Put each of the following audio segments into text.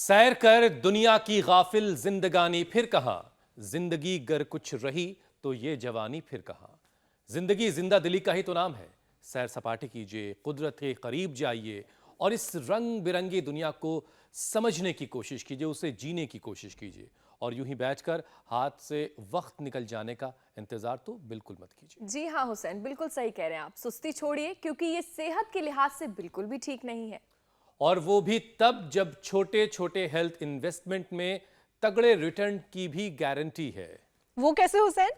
सैर कर दुनिया की गाफिल जिंदगानी फिर कहां। जिंदगी गर कुछ रही तो ये जवानी फिर कहां। जिंदगी जिंदा दिली का ही तो नाम है। सैर सपाटे कीजिए, कुदरत के करीब जाइए और इस रंग बिरंगी दुनिया को समझने की कोशिश कीजिए, उसे जीने की कोशिश कीजिए। और यूं ही बैठकर हाथ से वक्त निकल जाने का इंतजार तो बिल्कुल मत कीजिए। जी हाँ हुसैन, बिल्कुल सही कह रहे हैं आप। सुस्ती छोड़िए क्योंकि ये सेहत के लिहाज से बिल्कुल भी ठीक नहीं है। और वो भी तब जब छोटे छोटे हेल्थ इन्वेस्टमेंट में तगड़े रिटर्न की भी गारंटी है। वो कैसे हुसैन?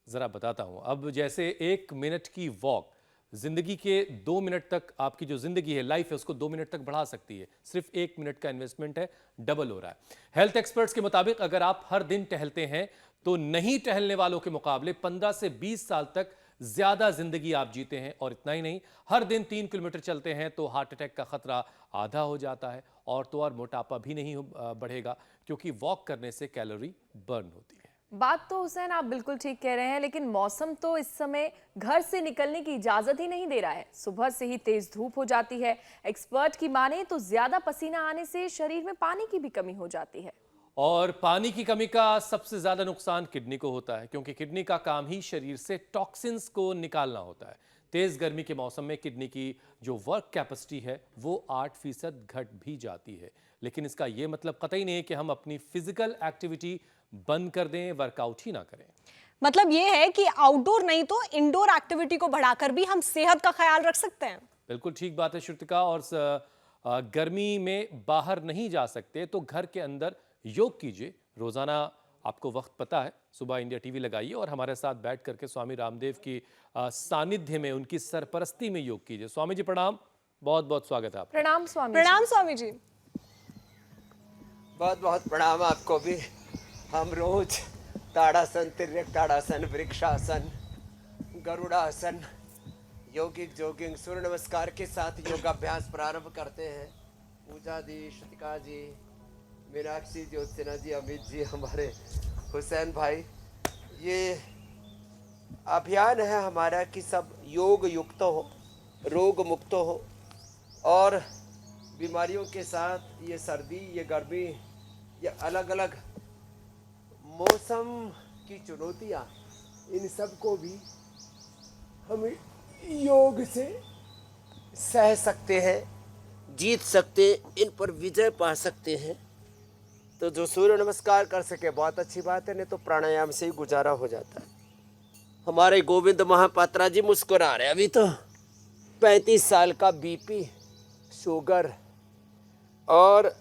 जरा बताता हूं। अब जैसे 1 मिनट की वॉक जिंदगी के 2 मिनट तक, आपकी जो जिंदगी है, लाइफ है, उसको 2 मिनट तक बढ़ा सकती है। सिर्फ 1 मिनट का इन्वेस्टमेंट है, डबल हो रहा है। हेल्थ एक्सपर्ट्स के मुताबिक अगर आप हर दिन टहलते हैं तो नहीं टहलने वालों के मुकाबले 15 से 20 साल तक ज्यादा जिंदगी आप जीते हैं। और इतना ही नहीं, हर दिन 3 किलोमीटर चलते हैं तो हार्ट अटैक का खतरा आधा हो जाता है। और तो और मोटापा भी नहीं बढ़ेगा, क्योंकि वॉक करने से कैलोरी बर्न होती है। बात तो हुसैन आप बिल्कुल ठीक कह रहे हैं, लेकिन मौसम तो इस समय घर से निकलने की इजाजत ही नहीं दे रहा है। सुबह से ही तेज धूप हो जाती है। एक्सपर्ट की माने तो ज्यादा पसीना आने से शरीर में पानी की भी कमी हो जाती है। और पानी की कमी का सबसे ज्यादा नुकसान किडनी को होता है, क्योंकि किडनी का काम ही शरीर से टॉक्सिन्स को निकालना होता है। तेज गर्मी के मौसम में किडनी की जो वर्क कैपेसिटी है वो 8% घट भी जाती है। लेकिन इसका यह मतलब कतई नहीं है कि हम अपनी फिजिकल एक्टिविटी बंद कर दें, वर्कआउट ही ना करें। मतलब ये है कि आउटडोर नहीं तो इंडोर एक्टिविटी को बढ़ाकर भी हम सेहत का ख्याल रख सकते हैं। बिल्कुल ठीक बात है श्रुतिका। और गर्मी में बाहर नहीं जा सकते तो घर के अंदर योग कीजिए। रोजाना आपको वक्त पता है, सुबह इंडिया टीवी लगाइए और हमारे साथ बैठ करके स्वामी रामदेव की सानिध्य में, उनकी सरपरस्ती में योग कीजिए। स्वामी जी प्रणाम, बहुत बहुत स्वागत है आपका। प्रणाम स्वामी जी। प्रणाम स्वामी जी। बहुत बहुत प्रणाम आपको भी। हम रोज ताड़ासन, तिर्यक ताड़ासन, वृक्षासन, गरुड़ासन, योगिक जोगिंग, सूर्य नमस्कार के साथ योगाभ्यास प्रारंभ करते हैं। पूजा जी, श्रुतिका जी, मीनाक्षी, ज्योत्सना जी, अमित जी, हमारे हुसैन भाई, ये अभियान है हमारा कि सब योग युक्त हो, रोग मुक्त हो और बीमारियों के साथ ये सर्दी, ये गर्मी, ये अलग अलग मौसम की चुनौतियाँ, इन सब को भी हम योग से सह सकते हैं, जीत सकते हैं, इन पर विजय पा सकते हैं। तो जो सूर्य नमस्कार कर सके बहुत अच्छी बात है, नहीं तो प्राणायाम से ही गुजारा हो जाता है। हमारे गोविंद महापात्रा जी मुस्कुरा रहे। अभी तो 35 साल का बीपी, शुगर, और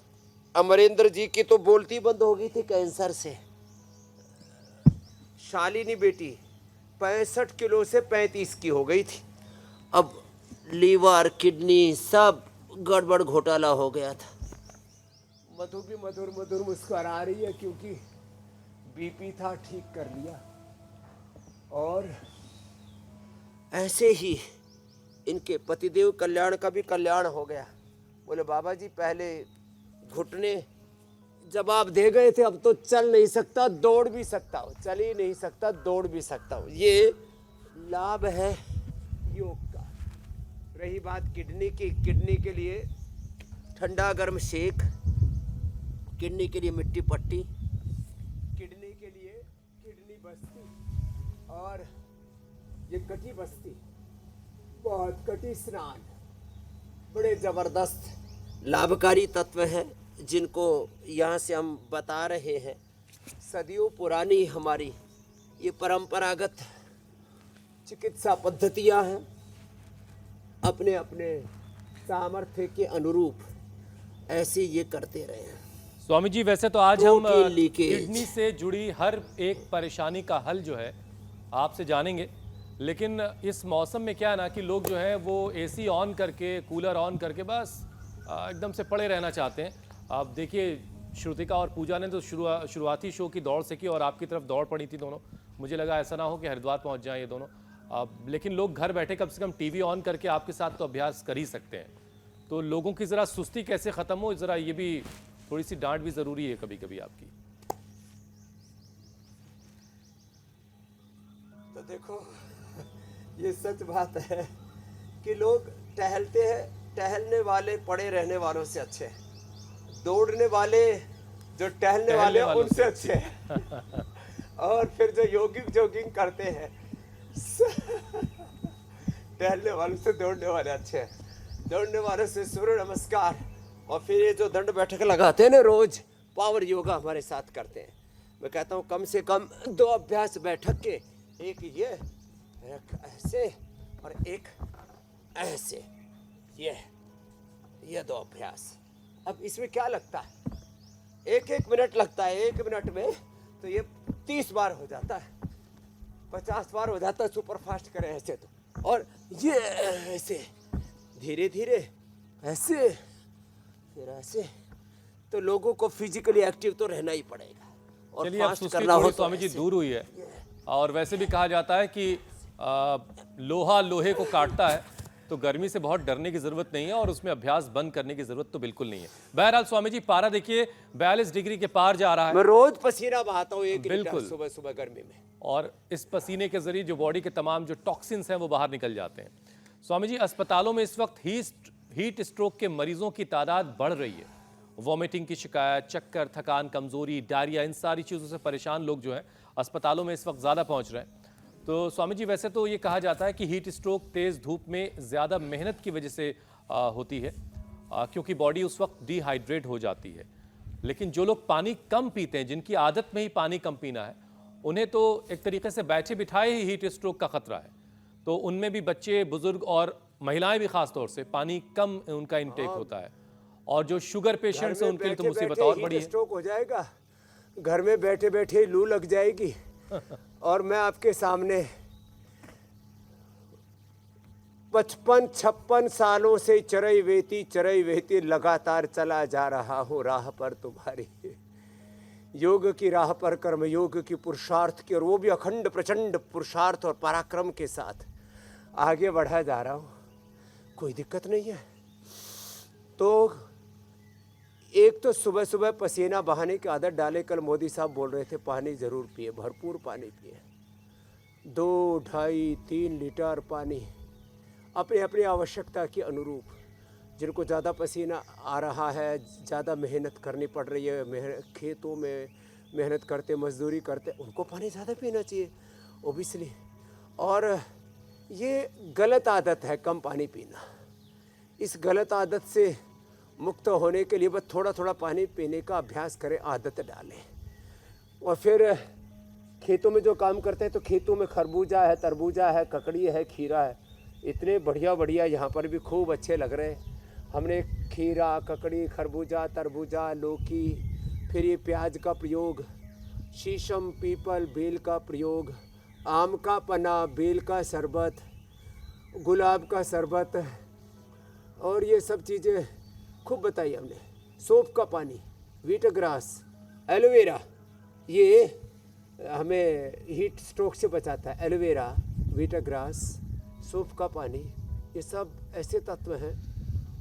अमरेंद्र जी की तो बोलती बंद हो गई थी कैंसर से। शालिनी बेटी 65 किलो से 35 की हो गई थी। अब लीवर, किडनी सब गड़बड़ घोटाला हो गया था। मधु भी मधुर मधुर मुस्कुरा रही है क्योंकि बीपी था, ठीक कर लिया। और ऐसे ही इनके पतिदेव कल्याण का भी कल्याण हो गया। बोले बाबा जी पहले घुटने जवाब दे गए थे, अब तो चल नहीं सकता, दौड़ भी सकता हूँ, चल ही नहीं सकता, दौड़ भी सकता हूँ। ये लाभ है योग का। रही बात किडनी की, किडनी के लिए ठंडा गर्म शेक, किडनी के लिए मिट्टी पट्टी, किडनी के लिए किडनी बस्ती, और ये कटी बस्ती, बहुत कटी स्नान, बड़े जबरदस्त लाभकारी तत्व हैं जिनको यहाँ से हम बता रहे हैं। सदियों पुरानी हमारी ये परंपरागत चिकित्सा पद्धतियाँ हैं, अपने अपने सामर्थ्य के अनुरूप ऐसे ये करते रहे हैं। स्वामी जी, वैसे तो आज हम प्रोटीन लीकेज, किडनी से जुड़ी हर एक परेशानी का हल जो है आपसे जानेंगे। लेकिन इस मौसम में क्या है ना कि लोग जो है वो एसी ऑन करके, कूलर ऑन करके बस एकदम से पड़े रहना चाहते हैं। आप देखिए, श्रुतिका और पूजा ने तो शुरुआती शो की दौड़ से की और आपकी तरफ दौड़ पड़ी थी दोनों। मुझे लगा ऐसा ना हो कि हरिद्वार पहुंच जाएं ये दोनों। लेकिन लोग घर बैठे कम से कम टीवी ऑन करके आपके साथ तो अभ्यास कर ही सकते हैं। तो लोगों की ज़रा सुस्ती कैसे ख़त्म हो, ज़रा ये भी थोड़ी सी डांट भी ज़रूरी है कभी कभी आपकी। तो देखो ये सच बात है कि लोग टहलते हैं, टहलने वाले पड़े रहने वालों से अच्छे हैं। दौड़ने वाले जो टहलने वाले वालों उनसे अच्छे हैं और फिर जो जॉगिंग करते हैं टहलने वालों से दौड़ने वाले अच्छे हैं। दौड़ने वालों से सूर्य नमस्कार और फिर ये जो दंड बैठक लगाते हैं ना रोज पावर योगा हमारे साथ करते हैं। मैं कहता हूँ कम से कम 2 अभ्यास बैठक के, एक ये, एक ऐसे और एक ऐसे, ये 2 अभ्यास। अब इसमें क्या लगता है, 1-1 मिनट लगता है। 1 मिनट में तो ये 30 बार हो जाता है, 50 बार हो जाता है सुपर फास्ट करें ऐसे तो। और ये ऐसे धीरे धीरे ऐसे फिर ऐसे, तो लोगों को फिजिकली एक्टिव तो रहना ही पड़ेगा। और चलिए अब फास्ट सुस्ती करना हो थोड़ी तो स्वामी जी ऐसे। दूर हुई है। और वैसे भी कहा जाता है कि लोहा लोहे को काटता है, तो गर्मी से बहुत डरने की जरूरत नहीं है और उसमें अभ्यास बंद करने की जरूरत तो बिल्कुल नहीं है। बहरहाल स्वामी जी पारा देखिए 42 डिग्री के पार जा रहा है मैं रोज पसीना बहाता हूँ 1 बिल्कुल। लीटर सुबह सुबह गर्मी में। और इस पसीने के जरिए जो बॉडी के तमाम जो टॉक्सिन्स हैं वो बाहर निकल जाते हैं। स्वामी जी अस्पतालों में इस वक्त हीट स्ट्रोक के मरीजों की तादाद बढ़ रही है। वॉमिटिंग की शिकायत, चक्कर, थकान, कमजोरी, डायरिया, इन सारी चीज़ों से परेशान लोग जो हैं अस्पतालों में इस वक्त ज़्यादा पहुंच रहे हैं। तो स्वामी जी वैसे तो ये कहा जाता है कि हीट स्ट्रोक तेज़ धूप में ज़्यादा मेहनत की वजह से होती है, क्योंकि बॉडी उस वक्त डिहाइड्रेट हो जाती है। लेकिन जो लोग पानी कम पीते हैं, जिनकी आदत में ही पानी कम पीना है, उन्हें तो एक तरीके से बैठे बिठाए ही हीट स्ट्रोक का खतरा है। तो उनमें भी बच्चे, बुजुर्ग और महिलाएं भी खास तौर से पानी कम उनका इंटेक होता है। और जो शुगर पेशेंट्स हैं उनके लिए तो मुसीबत और बड़ी है। स्ट्रोक हो जाएगा, घर में बैठे बैठे लू लग जाएगी। और मैं आपके सामने 55-56 सालों से चरई वेती लगातार चला जा रहा हूँ राह पर तुम्हारी, योग की राह पर, कर्म योग की, पुरुषार्थ की, और वो भी अखंड प्रचंड पुरुषार्थ और पराक्रम के साथ आगे बढ़ा जा रहा हूँ। कोई दिक्कत नहीं है। तो एक तो सुबह सुबह पसीना बहाने की आदत डाले। कल मोदी साहब बोल रहे थे पानी ज़रूर पिए, भरपूर पानी पिए, 2, 2.5, 3 लीटर पानी अपनी अपनी आवश्यकता के अनुरूप। जिनको ज़्यादा पसीना आ रहा है, ज़्यादा मेहनत करनी पड़ रही है, खेतों में मेहनत करते, मजदूरी करते, उनको पानी ज़्यादा पीना चाहिए ओबियसली। और ये गलत आदत है कम पानी पीना। इस गलत आदत से मुक्त होने के लिए बस थोड़ा थोड़ा पानी पीने का अभ्यास करें, आदत डालें। और फिर खेतों में जो काम करते हैं तो खेतों में खरबूजा है, तरबूजा है, ककड़ी है, खीरा है, इतने बढ़िया बढ़िया यहाँ पर भी खूब अच्छे लग रहे हैं। हमने खीरा, ककड़ी, खरबूजा, तरबूजा, लौकी, फिर ये प्याज का प्रयोग, शीशम, पीपल, बेल का प्रयोग, आम का पना, बेल का शरबत, गुलाब का शरबत, और ये सब चीज़ें खूब बताई हमने। सौंफ का पानी, वीट ग्रास, एलोवेरा, ये हमें हीट स्ट्रोक से बचाता है। एलोवेरा, वीट ग्रास, सौंफ का पानी, ये सब ऐसे तत्व हैं।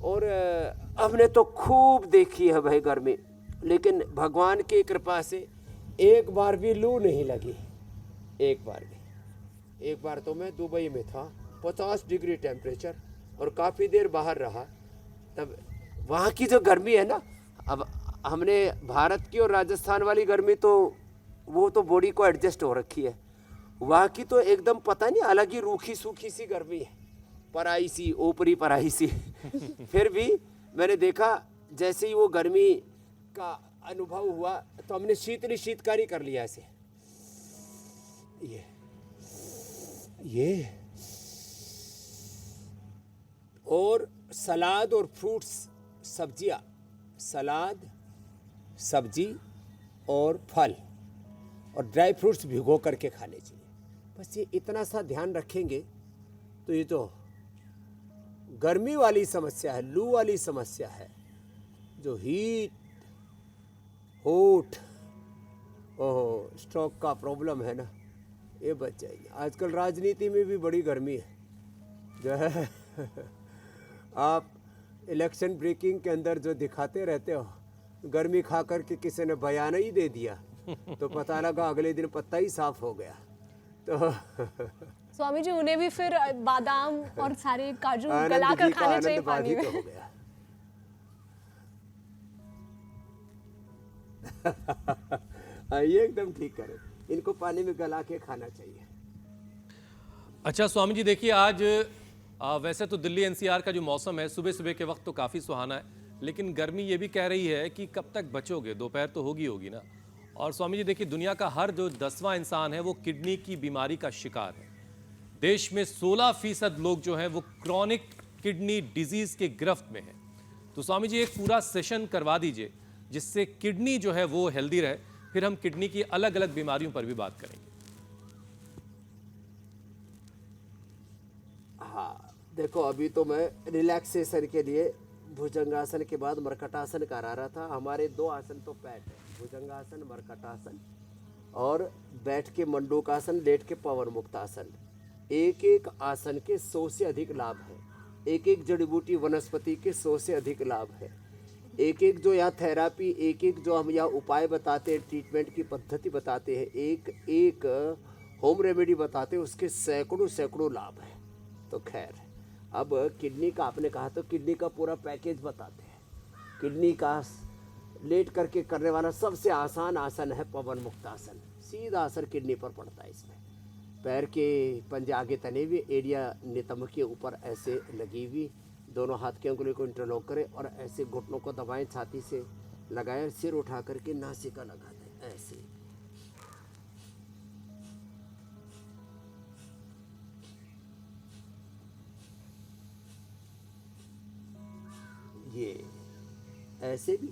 और हमने तो खूब देखी है भाई गर्मी, लेकिन भगवान की कृपा से एक बार भी लू नहीं लगी, एक बार भी। एक बार तो मैं दुबई में था, 50 डिग्री टेम्परेचर, और काफ़ी देर बाहर रहा। तब वहाँ की जो गर्मी है ना, अब हमने भारत की और राजस्थान वाली गर्मी तो वो तो बॉडी को एडजस्ट हो रखी है। वहाँ की तो एकदम पता नहीं अलग ही रूखी सूखी सी गर्मी है, पराई सी, ऊपरी पराई सी। फिर भी मैंने देखा जैसे ही वो गर्मी का अनुभव हुआ तो हमने शीतकारी कर लिया ऐसे, ये और सलाद और फ्रूट्स, सब्जियां, सलाद, सब्जी और फल और ड्राई फ्रूट्स भिगो करके खाने चाहिए। बस ये इतना सा ध्यान रखेंगे तो ये जो गर्मी वाली समस्या है, लू वाली समस्या है, जो हीट, होठ, स्ट्रोक का प्रॉब्लम है ना, ये बच जाएगी। आजकल राजनीति में भी बड़ी गर्मी है जो है। आप इलेक्शन ब्रेकिंग के अंदर जो दिखाते रहते हो, गर्मी खा कर के किसी ने बयान ही दे दिया तो पता लगा अगले दिन पत्ता ही साफ हो गया। तो स्वामी जी उन्हें भी फिर बादाम और सारे काजू गलाकर खाने चाहिए पानी में। हो गया। ये एकदम ठीक करें, इनको पानी में गला के खाना चाहिए। अच्छा स्वामी जी देखिए, आज वैसे तो दिल्ली एनसीआर का जो मौसम है सुबह सुबह के वक्त तो काफ़ी सुहाना है, लेकिन गर्मी ये भी कह रही है कि कब तक बचोगे, दोपहर तो होगी ना। और स्वामी जी देखिए, दुनिया का हर जो 10वां इंसान है वो किडनी की बीमारी का शिकार है। देश में 16% लोग जो हैं वो क्रॉनिक किडनी डिजीज के गिरफ्त में हैं। तो स्वामी जी एक पूरा सेशन करवा दीजिए जिससे किडनी जो है वो हेल्दी रहे, फिर हम किडनी की अलग अलग बीमारियों पर भी बात करेंगे। हाँ देखो, अभी तो मैं रिलैक्सेशन के लिए भुजंगासन के बाद मरकटासन करा रहा था। हमारे 2 आसन तो पैट है, भुजंगासन, मरकटासन, और बैठ के मंडूकासन, लेट के पवन मुक्तासन। एक एक आसन के 100 से अधिक लाभ है, एक एक जड़ी बूटी वनस्पति के 100 से अधिक लाभ है। एक एक जो यहाँ थेरापी, एक एक जो हम यहाँ उपाय बताते हैं, ट्रीटमेंट की पद्धति बताते हैं, एक एक होम रेमेडी बताते हैं, उसके सैकड़ों सैकड़ों लाभ है। तो खैर, अब किडनी का आपने कहा तो किडनी का पूरा पैकेज बताते हैं। किडनी का लेट करके करने वाला सबसे आसान आसन है पवन मुक्तासन। सीधा असर किडनी पर पड़ता है। इसमें पैर के पंजे आगे तने हुए, एरिया नितंब के ऊपर ऐसे लगी हुई, दोनों हाथ के उंगली को इंटरलॉक करें और ऐसे घुटनों को दबाएं, छाती से लगाएं, सिर उठा करके नासिका लगा दें ऐसे। ये ऐसे भी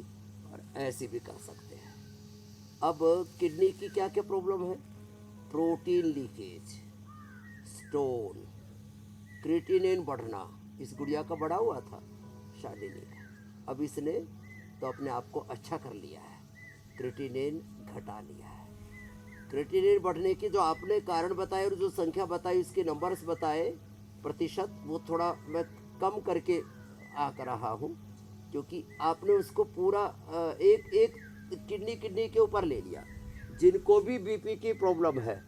और ऐसे भी कर सकते हैं। अब किडनी की क्या क्या प्रॉब्लम है? प्रोटीन लीकेज, स्टोन, क्रिएटिनिन बढ़ना। इस गुड़िया का बढ़ा हुआ था, शालिनी का। अब इसने तो अपने आप को अच्छा कर लिया है, क्रिएटिनिन घटा लिया है। क्रिएटिनिन बढ़ने के जो आपने कारण बताए और जो संख्या बताई, उसके नंबर्स बताए प्रतिशत, वो थोड़ा मैं कम करके आ कर रहा हूँ, क्योंकि आपने उसको पूरा एक एक किडनी के ऊपर ले लिया। जिनको भी बीपी की प्रॉब्लम है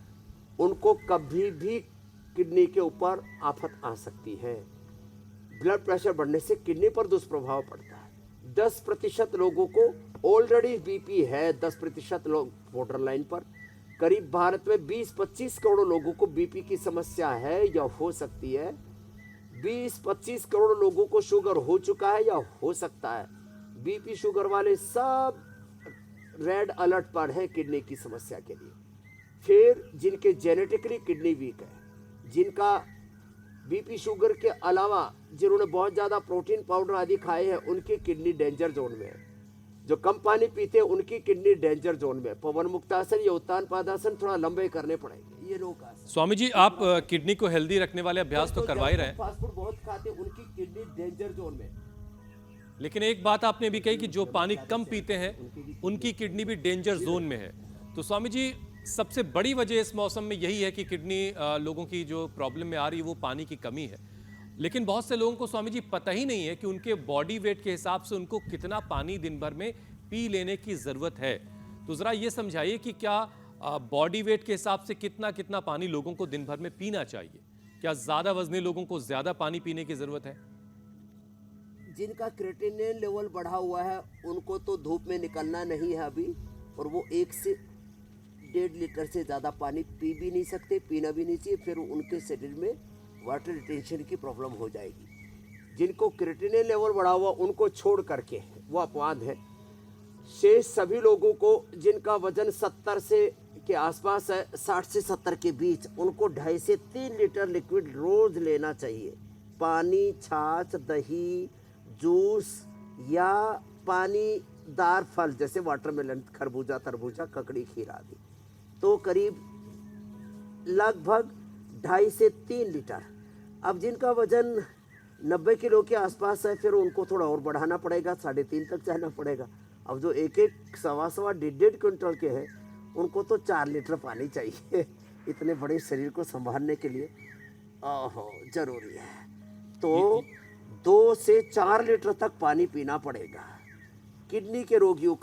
उनको कभी भी किडनी के ऊपर आफत आ सकती है। ब्लड प्रेशर बढ़ने से किडनी पर दुष्प्रभाव पड़ता है। 10% लोगों को ऑलरेडी बीपी है, 10% लोग बॉर्डर लाइन पर। करीब भारत में 20-25 करोड़ लोगों को बीपी की समस्या है या हो सकती है। 20-25 करोड़ लोगों को शुगर हो चुका है या हो सकता है। बीपी शुगर वाले सब रेड अलर्ट पर है किडनी की समस्या के लिए। फिर जिनके जेनेटिकली किडनी वीक है, जिनका बीपी शुगर के अलावा जिन्होंने बहुत ज़्यादा प्रोटीन पाउडर आदि खाए हैं, उनकी किडनी डेंजर जोन में है। जो कम पानी पीते हैं उनकी किडनी डेंजर जोन में। पवन मुक्तासन या उत्तान पादासन थोड़ा लंबे करने पड़ेंगे। ये लोग स्वामी जी, आप किडनी को हेल्दी रखने वाले अभ्यास तो करवा ही रहे हैं, फास्ट फूड बहुत खाते हैं, उनकी किडनी डेंजर जोन में। लेकिन एक बात आपने भी कही कि जो पानी कम पीते हैं उनकी किडनी भी डेंजर जोन में है। तो स्वामी जी, सबसे बड़ी वजह इस मौसम में यही है कि किडनी लोगों की जो प्रॉब्लम में आ रही है वो पानी की कमी है। लेकिन बहुत से लोगों को स्वामी जी पता ही नहीं है कि उनके बॉडी वेट के हिसाब से उनको कितना पानी दिन भर में पी लेने की ज़रूरत है। तो ज़रा ये समझाइए कि क्या बॉडी वेट के हिसाब से कितना कितना पानी लोगों को दिन भर में पीना चाहिए? क्या ज़्यादा वजनी लोगों को ज़्यादा पानी पीने की ज़रूरत है? जिनका क्रिएटिनिन लेवल बढ़ा हुआ है उनको तो धूप में निकलना नहीं है अभी, और वो 1 से 1.5 लीटर से ज़्यादा पानी पी भी नहीं सकते, पीना भी नहीं चाहिए। फिर उनके शरीर में वाटर रिटेंशन की प्रॉब्लम हो जाएगी। जिनको क्रिएटिनिन लेवल बढ़ा हुआ उनको छोड़ करके वो अपवाद है। शेष सभी लोगों को जिनका वजन 70 से के आसपास है, 60 से 70 के बीच, उनको 2.5 से 3 लीटर लिक्विड रोज लेना चाहिए। पानी, छाछ, दही, जूस या पानीदार फल जैसे वाटरमेलन, खरबूजा, तरबूजा, ककड़ी, खीर आदि, तो करीब लगभग 2.5 से 3 लीटर। अब जिनका वजन 90 किलो के आसपास है, फिर उनको थोड़ा और बढ़ाना पड़ेगा, 3.5 तक जाना पड़ेगा। अब जो एक 1.25 1.5 क्विंटल के हैं उनको तो 4 लीटर पानी चाहिए इतने बड़े शरीर को संभालने के लिए। ओहो, जरूरी है। तो 2 से 4 लीटर तक पानी पीना पड़ेगा किडनी के रोगियों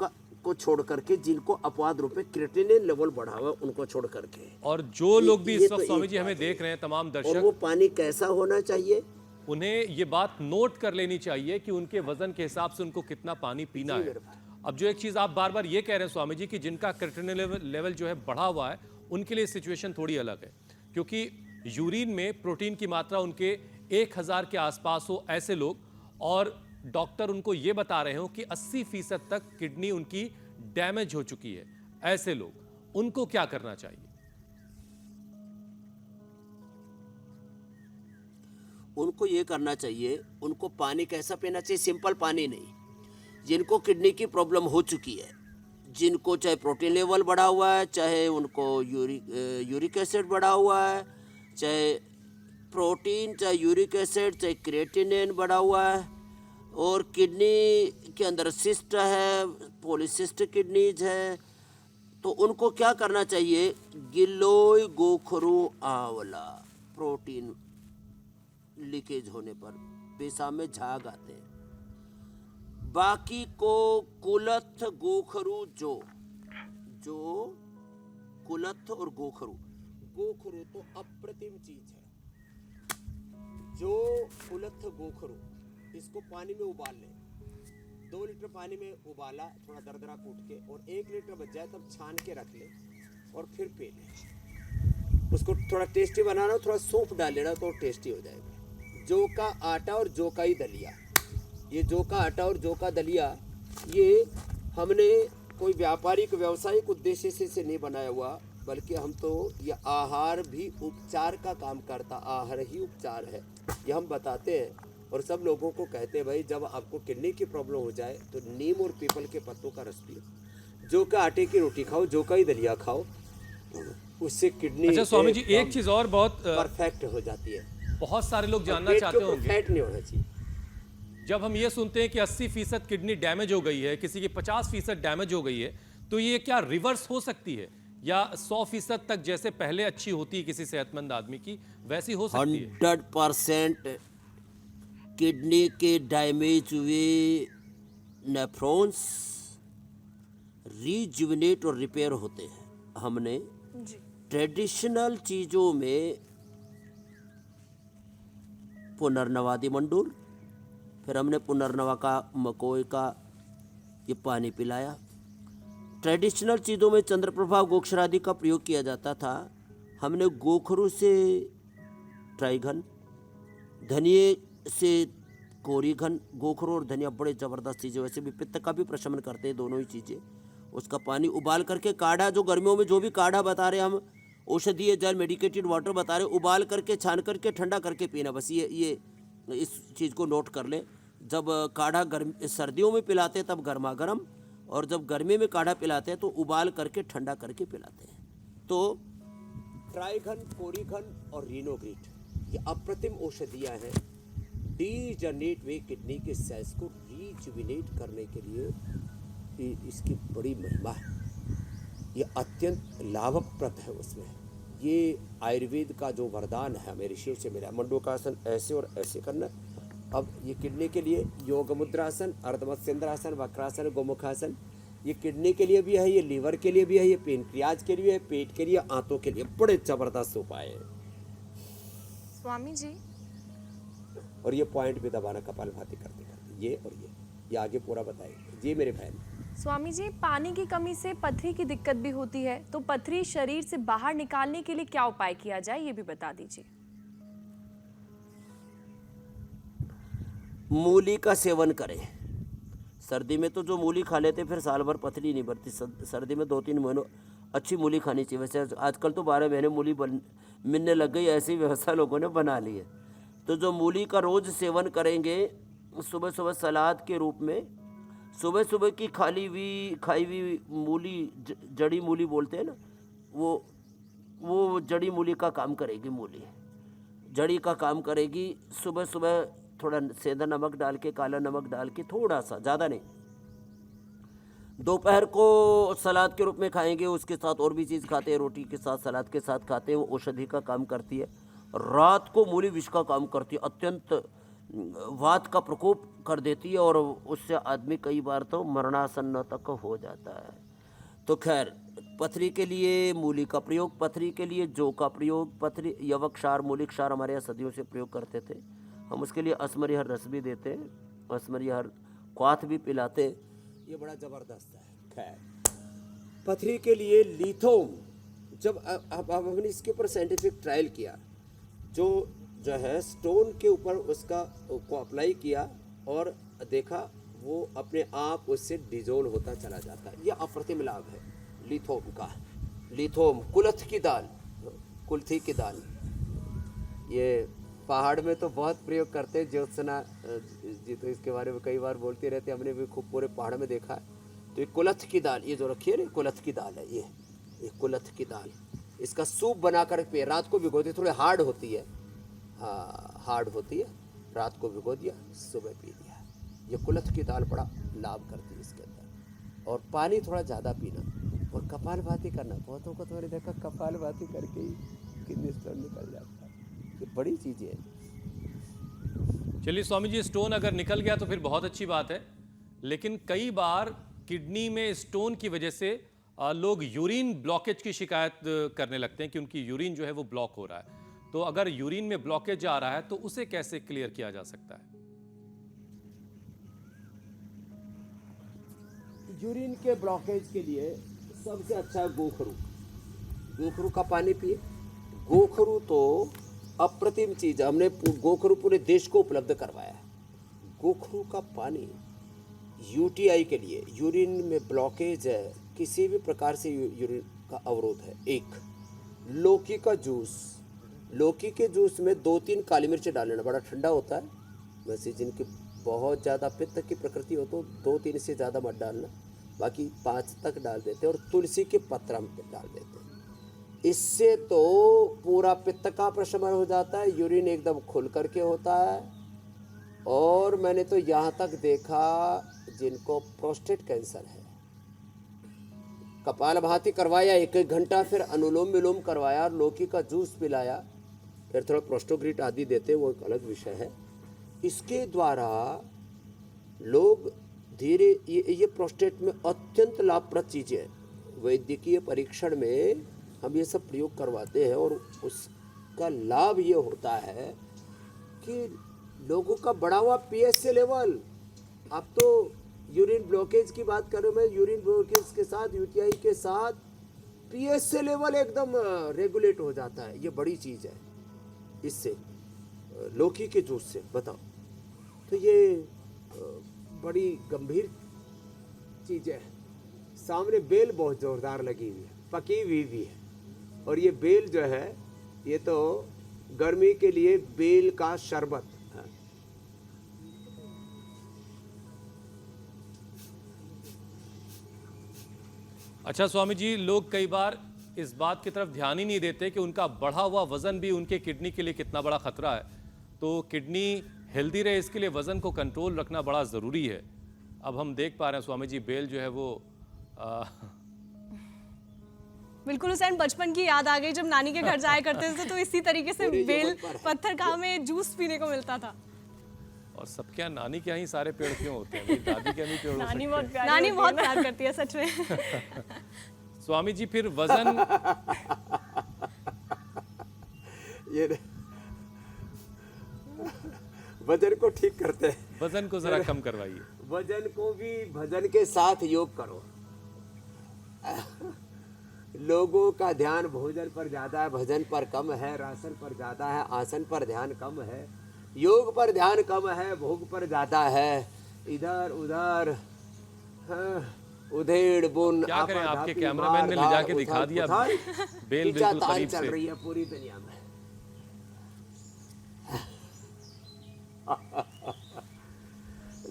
को छोड़ करके, जिनको अपवाद रूप में क्रिएटिनिन लेवल बढ़ा हुआ उनको छोड़ करके। और जो लोग भी इस तो वक्त स्वामी जी हमें देख रहे हैं, तमाम और दर्शक, वो पानी कैसा होना चाहिए? उन्हें ये बात नोट कर लेनी चाहिए कि उनके वजन के हिसाब से उनको कितना पानी पीना है। अब जो एक चीज़ आप बार बार ये कह रहे हैं स्वामी जी कि जिनका क्रिएटिनिन लेवल जो है बढ़ा हुआ है, उनके लिए सिचुएशन थोड़ी अलग है, क्योंकि यूरिन में प्रोटीन की मात्रा उनके 1000 के आसपास हो, ऐसे लोग, और डॉक्टर उनको ये बता रहे हो कि 80% तक किडनी उनकी डैमेज हो चुकी है, ऐसे लोग, उनको क्या करना चाहिए? उनको ये करना चाहिए, उनको पानी कैसा पीना चाहिए? सिंपल पानी नहीं। जिनको किडनी की प्रॉब्लम हो चुकी है, जिनको चाहे प्रोटीन लेवल बढ़ा हुआ है, चाहे उनको यूरिक एसिड बढ़ा हुआ है, चाहे प्रोटीन, चाहे यूरिक एसिड, चाहे क्रिएटिनिन बढ़ा हुआ है, और किडनी के अंदर सिस्ट है, पॉलीसिस्टिक किडनीज है, तो उनको क्या करना चाहिए? गिलोय गोखरू आंवला। प्रोटीन लीकेज होने पर पेशाब में झाग आते हैं। बाकी को कुलथ गोखरू, जो कुलथ और गोखरू तो अप्रतिम चीज है। जो कुलथ गोखरू, इसको पानी में उबाल ले, 2 लीटर पानी में उबाला, थोड़ा दरदरा कूट के, और 1 लीटर बच जाए तब छान के रख ले और फिर पी ले। उसको थोड़ा टेस्टी बनाना, थोड़ा सौंफ डाल लेना तो टेस्टी हो जाएगा। जौ का आटा और जौ का ही दलिया, ये जौ का आटा और जौ का दलिया, ये हमने कोई व्यापारिक व्यवसायिक उद्देश्य से नहीं बनाया हुआ, बल्कि हम तो ये आहार भी उपचार का काम करता, आहार ही उपचार है, ये हम बताते हैं। और सब लोगों को कहते हैं भाई जब आपको किडनी की प्रॉब्लम हो जाए तो नीम और पीपल के पत्तों का रस पियो, जौ का आटे की रोटी खाओ, जौ का ही दलिया खाओ, उससे किडनी अच्छा स्वामी जी, एक चीज और बहुत परफेक्ट हो जाती है। बहुत सारे लोग जानना चाहते होंगे, फैट नहीं होना चाहिए। जब हम ये सुनते हैं कि 80% किडनी डैमेज हो गई है, किसी की 50% डैमेज हो गई है, तो ये क्या रिवर्स हो सकती है, या 100% तक जैसे पहले अच्छी होती है किसी सेहतमंद आदमी की, वैसी हो सकती है? 100% किडनी के डैमेज हुए नेफ्रॉन्स रिजुविनेट और रिपेयर होते हैं। हमने ट्रेडिशनल चीज़ों में पुनर्नवादी मंडूर, फिर हमने पुनर्नवा का मकोई का ये पानी पिलाया। ट्रेडिशनल चीज़ों में चंद्रप्रभा गोक्षरादि का प्रयोग किया जाता था। हमने गोखरू से ट्राइघन, धनिए से कोरीघन, गोखरू और धनिया बड़े ज़बरदस्त चीज़ें, वैसे भी पित्त का भी प्रशमन करते हैं दोनों ही चीज़ें। उसका पानी उबाल करके, काढ़ा जो गर्मियों में जो भी काढ़ा बता रहे हम, औषधीय जल मेडिकेटेड वाटर बता रहे, उबाल करके छान करके ठंडा करके पीना, बस ये इस चीज़ को नोट कर ले। जब काढ़ा सर्दियों में पिलाते हैं तब गर्मा गर्म, और जब गर्मी में काढ़ा पिलाते हैं तो उबाल करके ठंडा करके पिलाते हैं। तो ट्राइघन, कोरीघन और रिनोग्रीट ये अप्रतिम औषधियाँ हैं। डीजनरेट वे किडनी के सेल्स को रिजुविनेट करने के लिए इसकी बड़ी महिमा है। ये अत्यंत लाभप्रद है। उसमें ये आयुर्वेद का जो वरदान है हमें ऋषियों से मिला। मंडूकासन ऐसे और ऐसे करना। अब ये किडनी के लिए योग मुद्रासन, अर्धमत्स्येंद्रासन, वक्रासन, गोमुखासन, ये किडनी के लिए भी है, ये लीवर के लिए भी है, ये पेनक्रियाज के लिए है, पेट के लिए, आंतों के लिए बड़े जबरदस्त उपाय हैं स्वामी जी। और ये पॉइंट भी दबाना कपालभाति करते करते, ये और ये आगे पूरा बताएंगे जी मेरे बहन। स्वामी जी, पानी की कमी से पथरी की दिक्कत भी होती है, तो पथरी शरीर से बाहर निकालने के लिए क्या उपाय किया जाए, ये भी बता दीजिए। मूली का सेवन करें। सर्दी में तो जो मूली खा लेते फिर साल भर पथरी नहीं बढ़ती। सर्दी में 2-3 महीनों अच्छी मूली खानी चाहिए। वैसे आजकल तो 12 महीने मूली मिलने लग गई, ऐसी व्यवस्था लोगों ने बना ली है। तो जो मूली का रोज़ सेवन करेंगे, सुबह सुबह सलाद के रूप में, सुबह सुबह की खाई हुई मूली, जड़ी मूली बोलते हैं ना, वो जड़ी मूली का काम करेगी। मूली जड़ी का काम करेगी। सुबह सुबह थोड़ा सेंधा नमक डाल के, काला नमक डाल के, थोड़ा सा, ज़्यादा नहीं। दोपहर को सलाद के रूप में खाएंगे, उसके साथ और भी चीज़ खाते हैं, रोटी के साथ, सलाद के साथ खाते हैं, वो औषधि का काम करती है। रात को मूली विष का काम करती है, अत्यंत वात का प्रकोप कर देती है, और उससे आदमी कई बार तो मरणासन्न तक हो जाता है। तो खैर, पथरी के लिए मूली का प्रयोग, पथरी के लिए जौ का प्रयोग, पथरी यवक्षार, मूलिक्षार हमारे यहाँ सदियों से प्रयोग करते थे। हम उसके लिए असमरी हर रस भी देते हैं, असमरी हर क्वाथ भी पिलाते। ये बड़ा जबरदस्त है। खैर, पथरी के लिए लिथोम, जब अब हमने इसके ऊपर साइंटिफिक ट्रायल किया, जो है स्टोन के ऊपर उसका को अप्लाई किया और देखा वो अपने आप उससे डिजोल्व होता चला जाता है। ये अप्रतिम लाभ है लिथोम का। लिथोम कुल्थ की दाल, कुल्थी की दाल, ये पहाड़ में तो बहुत प्रयोग करते हैं। ज्योत्सना जी तो इसके बारे में कई बार बोलती रहते, हमने भी खूब पूरे पहाड़ में देखा है। तो ये कुल्थ की दाल, ये जो रखी है ना, कुल्थ की दाल है ये कुल्थ की दाल। इसका सूप बना कर पे रात को भिगो दी, थोड़ी हार्ड होती है, हाँ हार्ड होती है, रात को भिगो दिया, सुबह पी लिया। ये कुल्थ की दाल बड़ा लाभ करती है इसके अंदर। और पानी थोड़ा ज़्यादा पीना और कपालभाति करना। बहुतों को तो मैंने देखा कपालभाति करके ही किडनी स्टोन निकल जाता है। ये बड़ी चीज़ें हैं। चलिए स्वामी जी, स्टोन अगर निकल गया तो फिर बहुत अच्छी बात है, लेकिन कई बार किडनी में स्टोन की वजह से लोग यूरिन ब्लॉकेज की शिकायत करने लगते हैं कि उनकी यूरिन जो है वो ब्लॉक हो रहा है। तो अगर यूरिन में ब्लॉकेज आ रहा है तो उसे कैसे क्लियर किया जा सकता है? यूरिन के ब्लॉकेज के लिए सबसे अच्छा है गोखरू। गोखरू का पानी पिए। गोखरू तो अप्रतिम चीज़ है, हमने गोखरू पूरे देश को उपलब्ध करवाया है। गोखरू का पानी यूटीआई के लिए, यूरिन में ब्लॉकेज है, किसी भी प्रकार से यूरिन का अवरोध है। एक लौकी का जूस, लौकी के जूस में 2-3 काली मिर्च डाल लेना, बड़ा ठंडा होता है। वैसे जिनकी बहुत ज़्यादा पित्त की प्रकृति हो तो 2-3 से ज़्यादा मत डालना, बाकी 5 तक डाल देते हैं। और तुलसी के पत्र हम डाल देते हैं। इससे तो पूरा पित्त का प्रशमन हो जाता है, यूरिन एकदम खुल करके होता है। और मैंने तो यहाँ तक देखा जिनको प्रोस्टेट कैंसर है, कपालभाति करवाया 1-1 घंटा, फिर अनुलोम विलोम करवाया, लौकी का जूस पिलाया, फिर थोड़ा प्रोस्टोग्रिट आदि देते, वो एक अलग विषय है। इसके द्वारा लोग धीरे ये प्रोस्टेट में अत्यंत लाभप्रद चीज़ें हैं। वैद्यकीय परीक्षण में हम ये सब प्रयोग करवाते हैं और उसका लाभ ये होता है कि लोगों का बढ़ा हुआ पीएचसी लेवल, अब तो यूरिन ब्लॉकेज की बात कर रहे हो मैं, यूरिन ब्लॉकेज के साथ यूटीआई के साथ पीएचसी लेवल एकदम रेगुलेट हो जाता है। ये बड़ी चीज़ है इससे, लौकी के जूस से। बताओ, तो ये बड़ी गंभीर चीज़ है। सामने बेल बहुत ज़ोरदार लगी हुई है, पकी हुई भी है। और ये बेल जो है, ये तो गर्मी के लिए बेल का शरबत है। अच्छा स्वामी जी, लोग कई बार इस बात की तरफ ध्यान ही नहीं देते कि उनका बढ़ा हुआ वजन भी उनके किडनी के लिए कितना बड़ा खतरा है। तो किडनी हेल्दी रहे, इसके लिए वजन को कंट्रोल रखना बड़ा ज़रूरी है। अब हम देख पा रहे हैं स्वामी जी, बेल जो है वो बिल्कुल हुसैन, बचपन की याद आ गई जब नानी के घर जाया करते थे तो इसी तरीके से बेल पत्थर का हमें जूस पीने को मिलता था। और सबके यहाँ नानी के यहाँ ही सारे पेड़ क्यों होते हैं? मेरी दादी के यहाँ भी पेड़ होते हैं। नानी बहुत प्यार करती है सच में। स्वामी जी, फिर वजन ये वजन को ठीक करते हैं। वजन को जरा कम करवाइए। वजन को भी भजन के साथ योग करो। लोगों का ध्यान भोजन पर ज़्यादा है, भजन पर कम है, राशन पर ज़्यादा है, आसन पर ध्यान कम है, योग पर ध्यान कम है, भोग पर ज़्यादा है, इधर उधर उधेड़ बुन। क्या करें, आपके कैमरामैन ने ले जाके दिखा दिया बेल बिल्कुल करीब से। चल रही है पूरी दुनिया में।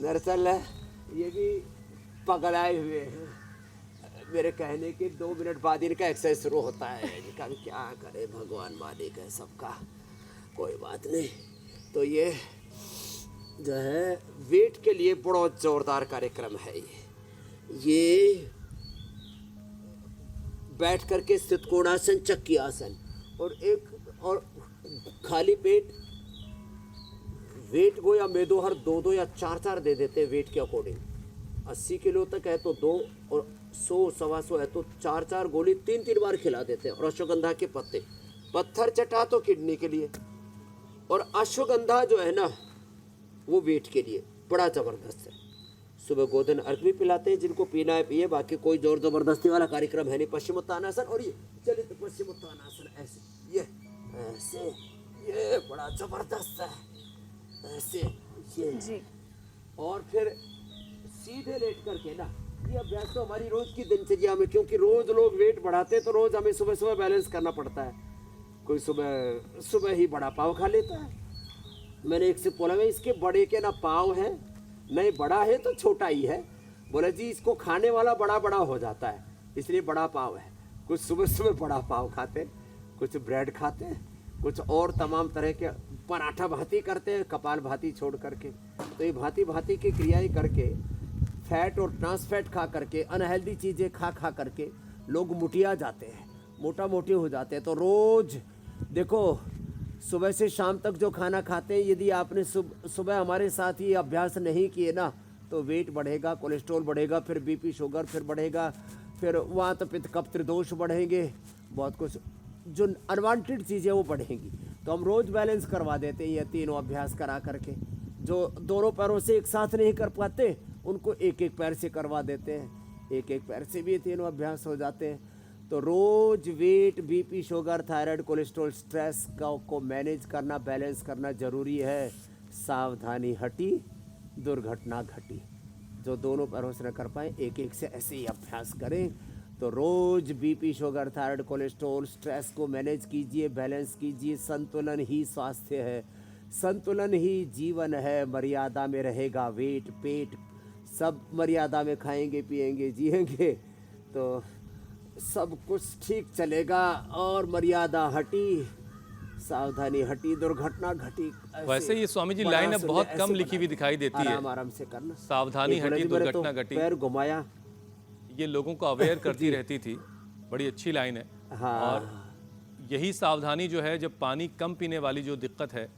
दरअसल ये भी पगलाए हुए हैं। मेरे कहने के 2 मिनट बाद इनका एक्सरसाइज शुरू होता है। इनका भी क्या करे, भगवान मालिक है सबका, कोई बात नहीं। तो ये जो है वेट के लिए बहुत जोरदार कार्यक्रम है। ये बैठ करके स्थित कोणासन, चक्की आसन, और एक और खाली पेट वेट को या मेदो हर 2-2 या 4-4 दे देते हैं वेट के अकॉर्डिंग। 80 किलो तक है तो 2, और 100-125 है तो 4-4 गोली 3-3 बार खिला देते हैं। और अश्वगंधा के पत्ते, पत्थर चटा तो किडनी के लिए, और अश्वगंधा जो है ना वो वेट के लिए बड़ा ज़बरदस्त है। सुबह गोधन अर्घ भी पिलाते हैं, जिनको पीना है पिए, बाकी कोई जोर जबरदस्ती वाला कार्यक्रम है नहीं। पश्चिमोत्तानासन, और ये चलिए तो पश्चिमोत्तानासन ऐसे, ये ऐसे, ये बड़ा जबरदस्त है, ऐसे ये जी। और फिर सीधे लेट करके ना, ये अभ्यास तो हमारी रोज की दिनचर्या में, क्योंकि रोज लोग वेट बढ़ाते हैं तो रोज हमें सुबह सुबह बैलेंस करना पड़ता है। कोई सुबह सुबह ही बड़ा पाव खा लेता है। मैंने एक से बोला, मैं इसके बड़े के ना पाव है, नहीं बड़ा है तो छोटा ही है। बोला जी इसको खाने वाला बड़ा बड़ा हो जाता है, इसलिए बड़ा पाव है। कुछ सुबह सुबह बड़ा पाव खाते, कुछ ब्रेड खाते, कुछ और तमाम तरह के पराठा भाती करते हैं, कपाल भाती छोड़ करके। तो ये भांति भांति की क्रियाएं करके, फैट और ट्रांस फैट खा करके, अनहेल्दी चीज़ें खा खा करके लोग मुटिया जाते हैं, मोटा मोटे हो जाते हैं। तो रोज़ देखो सुबह से शाम तक जो खाना खाते हैं, यदि आपने सुबह हमारे साथ ये अभ्यास नहीं किए ना, तो वेट बढ़ेगा, कोलेस्ट्रॉल बढ़ेगा, फिर बीपी शुगर फिर बढ़ेगा, फिर वात पित्त कफ त्रिदोष बढ़ेंगे, बहुत कुछ जो अनवांटेड चीज़ें वो बढ़ेंगी। तो हम रोज़ बैलेंस करवा देते हैं ये तीनों अभ्यास करा करके। जो दोनों पैरों से एक साथ नहीं कर पाते उनको एक एक पैर से करवा देते हैं, एक एक पैर से भी ये तीनों अभ्यास हो जाते हैं। तो रोज weight, BP, sugar, thyroid, cholesterol, stress को मैनेज करना, बैलेंस करना जरूरी है। सावधानी हटी, दुर्घटना घटी। जो दोनों पैरों से न कर पाए, एक एक से ऐसे ही अभ्यास करें। तो रोज BP, sugar, thyroid, cholesterol, stress को मैनेज कीजिए, बैलेंस कीजिए। संतुलन ही स्वास्थ्य है, संतुलन ही जीवन है। मर्यादा में रहेगा वेट, पेट, सब मर्यादा में खाएंगे, पिएंगे, जिएंगे तो सब कुछ ठीक चलेगा। और मर्यादा हटी, सावधानी हटी, दुर्घटना घटी। वैसे ये स्वामी जी लाइन अब बहुत कम लिखी हुई दिखाई देती है, आराम आराम से करना। सावधानी हटी, दुर्घटना घटी। पैर घुमाया, ये लोगों को अवेयर करती रहती थी। बड़ी अच्छी लाइन है। हाँ। और यही सावधानी जो है, जब पानी कम पीने वाली जो दिक्कत है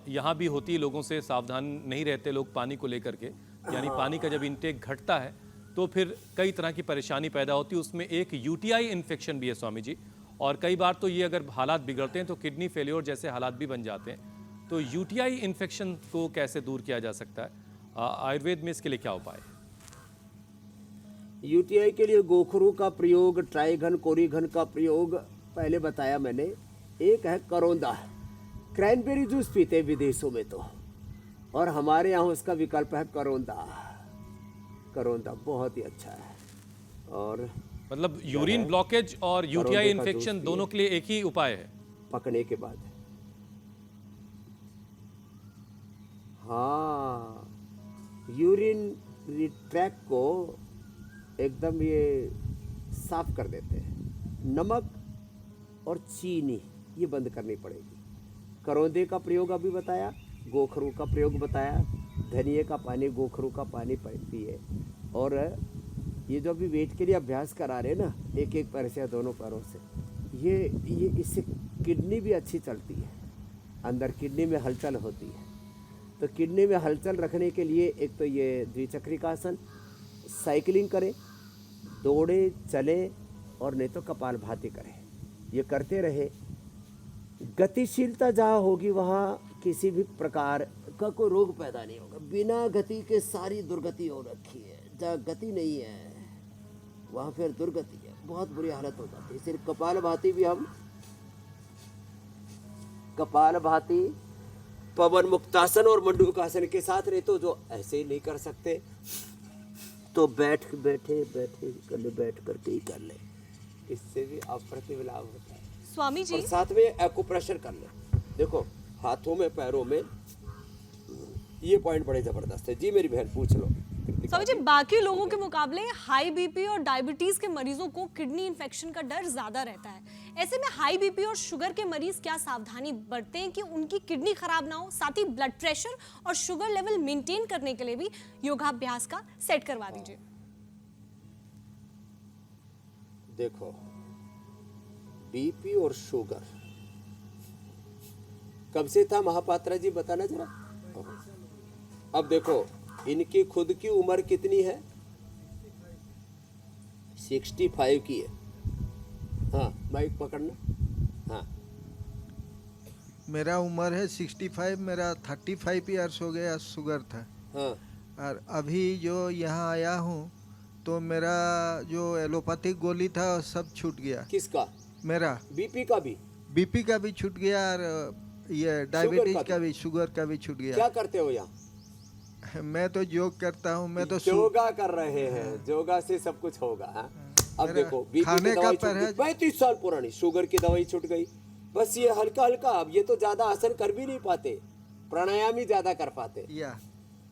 यहाँ भी होती है, लोगों से सावधान नहीं रहते लोग पानी को लेकर के। यानी पानी का जब इंटेक घटता है तो फिर कई तरह की परेशानी पैदा होती है। उसमें एक यूटीआई इन्फेक्शन भी है स्वामी जी, और कई बार तो ये अगर हालात बिगड़ते हैं तो किडनी फेलियर जैसे हालात भी बन जाते हैं। तो यूटीआई इन्फेक्शन को कैसे दूर किया जा सकता है? आयुर्वेद में इसके लिए क्या उपाय है? यूटीआई के लिए गोखरू का प्रयोग, ट्राइघन, कोरीघन का प्रयोग पहले बताया मैंने। एक है करौंदा, क्रैनबेरी जूस पीते हैं विदेशों में तो, और हमारे यहाँ उसका विकल्प है करौंदा। करौंदा बहुत ही अच्छा है। और मतलब यूरिन ब्लॉकेज और यूटीआई इन्फेक्शन दोनों के लिए एक ही उपाय है? पकने के बाद, हाँ, यूरिन ट्रैक को एकदम ये साफ कर देते हैं। नमक और चीनी ये बंद करनी पड़ेगी। करौंदे का प्रयोग अभी बताया, गोखरू का प्रयोग बताया, धनिए का पानी, गोखरू का पानी पिए। और ये जो अभी वेट के लिए अभ्यास करा रहे हैं ना, एक एक पैर से या दोनों पैरों से, ये इससे किडनी भी अच्छी चलती है, अंदर किडनी में हलचल होती है। तो किडनी में हलचल रखने के लिए एक तो ये द्विचक्रिकासन, साइकिलिंग करें, दौड़े चले, और नहीं तो कपालभाति करें। ये करते रहे। गतिशीलता जहाँ होगी वहाँ किसी भी प्रकार का कोई रोग पैदा नहीं होगा। बिना गति के सारी दुर्गति हो रखी है। जहाँ गति नहीं है वहाँ फिर दुर्गति है, बहुत बुरी हालत हो जाती है। सिर्फ कपालभाति भी हम, कपालभाति, पवन मुक्तासन और मंडूकासन के साथ रहे तो जो ऐसे ही नहीं कर सकते तो बैठे कर ले, बैठ करके ही कर ले, इससे भी अप्रतिम लाभ होता है। स्वामी जी, और साथ में एक्यूप्रेशर कर ले। देखो हाथों में, पैरों में, ये पॉइंट बड़े जबरदस्त है। जी मेरी बहन पूछ लो। स्वामी जी, बाकी लोगों के मुकाबले हाई बीपी और डायबिटीज के मरीजों को किडनी इन्फेक्शन का डर ज्यादा रहता है। ऐसे में हाई बीपी और शुगर के मरीज क्या सावधानी बरतें हैं कि उनकी किडनी खराब ना हो? साथ ही ब्लड प्रेशर और शुगर लेवल मेंटेन करने के लिए भी योगाभ्यास का सेट करवा दीजिए। देखो बीपी और शुगर कब से था महापात्रा जी, बताना जरा। अब देखो इनकी खुद की उम्र कितनी है? 65 की है। हाँ माइक पकड़ना। हाँ मेरा उम्र है 65, मेरा 35 ईयर्स हो गया, शुगर था। हाँ और अभी जो यहाँ आया हूँ तो मेरा जो एलोपैथिक गोली था वो सब छूट गया। किसका? मेरा बीपी का भी? बीपी का भी छूट गया और ये डायबिटीज का भी, शुगर का भी छूट क्या गया। करते हो यहाँ? मैं तो योग करता हूँ। मैं तो योगा कर रहे हैं। योगा से सब कुछ होगा। हाँ? अब मेरा देखो बीपी की खाने का दवाई छूट गई, परहेज- 35 साल पुरानी शुगर की दवाई छूट गई। बस ये हल्का हल्का, अब ये तो ज्यादा असर कर भी नहीं पाते, प्राणायाम ही ज्यादा कर पाते। या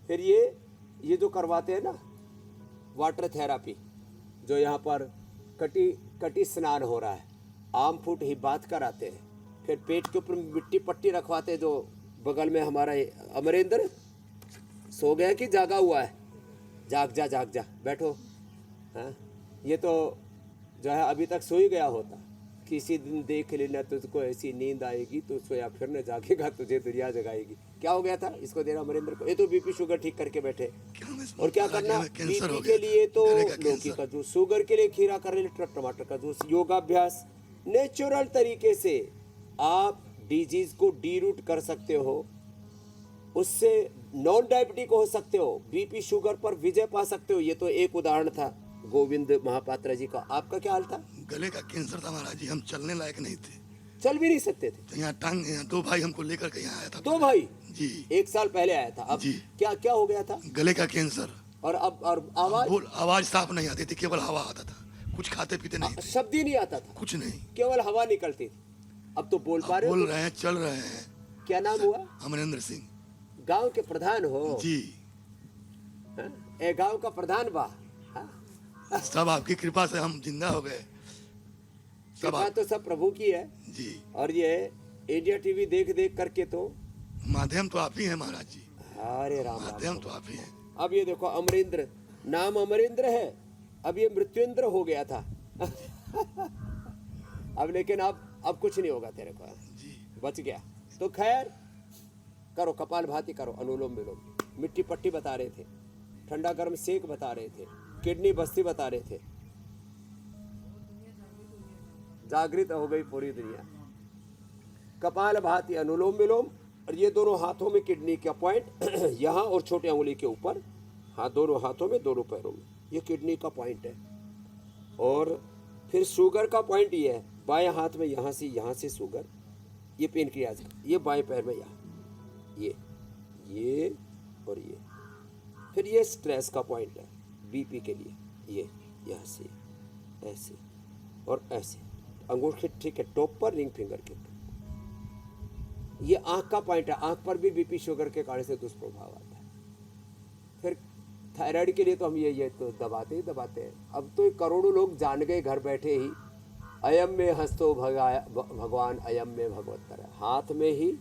फिर ये जो करवाते हैं ना वाटर थेरापी, जो यहाँ पर कटी स्नान हो रहा है, आम फूट ही बात कराते हैं, फिर पेट के ऊपर मिट्टी पट्टी रखवाते हैं। जो बगल में हमारा अमरेंद्र सो गया कि जागा हुआ है? जाग जा बैठो। हाँ, ये तो जो है अभी तक सो ही गया होता। किसी दिन देख लेना, तुझको ऐसी नींद आएगी तो सोया फिर न जागेगा, तुझे दुनिया जगाएगी। क्या हो गया था इसको देना अमरेंद्र को? ये तो बीपी शुगर ठीक करके बैठे। और क्या करना? बीपी के लिए तो लौकी का जूस, शुगर के लिए खीरा करेले टमाटर का जूस, योगाभ्यास। नेचुरल तरीके से आप डिजीज को डी रूट कर सकते हो, उससे नॉन डायबिटिक हो सकते हो, बीपी शुगर पर विजय पा सकते हो। ये तो एक उदाहरण था गोविंद महापात्रा जी का। आपका क्या हाल था? गले का कैंसर था महाराज जी, हम चलने लायक नहीं थे, चल भी नहीं सकते थे। तो यहाँ यहाँ 2 भाई हमको लेकर के यहाँ आया था। 2 भाई जी, 1 साल पहले आया था। अब जी। क्या हो गया था? गले का कैंसर। और अब और आवाज आवाज साफ नहीं आती थी, केवल हवा आता था, कुछ खाते पीते नहीं थे, शब्द ही नहीं आता था, कुछ नहीं। केवल हवा निकलती थी। अब तो बोल पा रहे हो? बोल रहे हैं, चल रहे हैं। क्या नाम हुआ? अमरेंद्र सिंह गांव के प्रधान हो? जी। हाँ? ए गांव का प्रधान बा। हाँ? सब आपकी कृपा से हम जिंदा हो गए। सब कृपा तो सब प्रभु की है। जी, और ये इंडिया टीवी देख करके तो माध्यम तो आप ही हैं महाराज जी, अरे राम राम। माध्यम तो आप ही हैं। अब ये देखो अमरेंद्र, नाम अमरेंद्र है, अब ये मृत्युंद्र हो गया था। अब लेकिन अब कुछ नहीं होगा तेरे को, जी, बच गया। तो खैर करो, कपाल भाती करो, अनुलोम विलोम, मिट्टी पट्टी बता रहे थे, ठंडा गर्म सेक बता रहे थे, किडनी बस्ती बता रहे थे। जागृत हो गई पूरी दुनिया। कपाल भाती, अनुलोम विलोम, और ये दोनों हाथों में किडनी का पॉइंट यहाँ और छोटे अंगुली के ऊपर, हाँ दोनों हाथों में, दोनों पैरों में, ये किडनी का पॉइंट है। और फिर शुगर का पॉइंट ये है, बाएं हाथ में यहाँ से शुगर, ये पेनक्रियाज का, ये बाएं पैर में यहाँ, ये और ये। फिर ये स्ट्रेस का पॉइंट है बीपी के लिए, ये यहाँ से ऐसे और ऐसे, अंगूठे ठीक है टॉप पर, रिंग फिंगर के ऊपर। ये आँख का पॉइंट है, आँख पर भी बीपी शुगर के कारण से दुष्प्रभाव आता है। फिर थायराइड के लिए तो हम ये तो दबाते हैं। अब तो करोड़ों लोग जान गए घर बैठे ही, अयम में हस्तो भगवान अयम में भगवत्तर है। हाथ में ही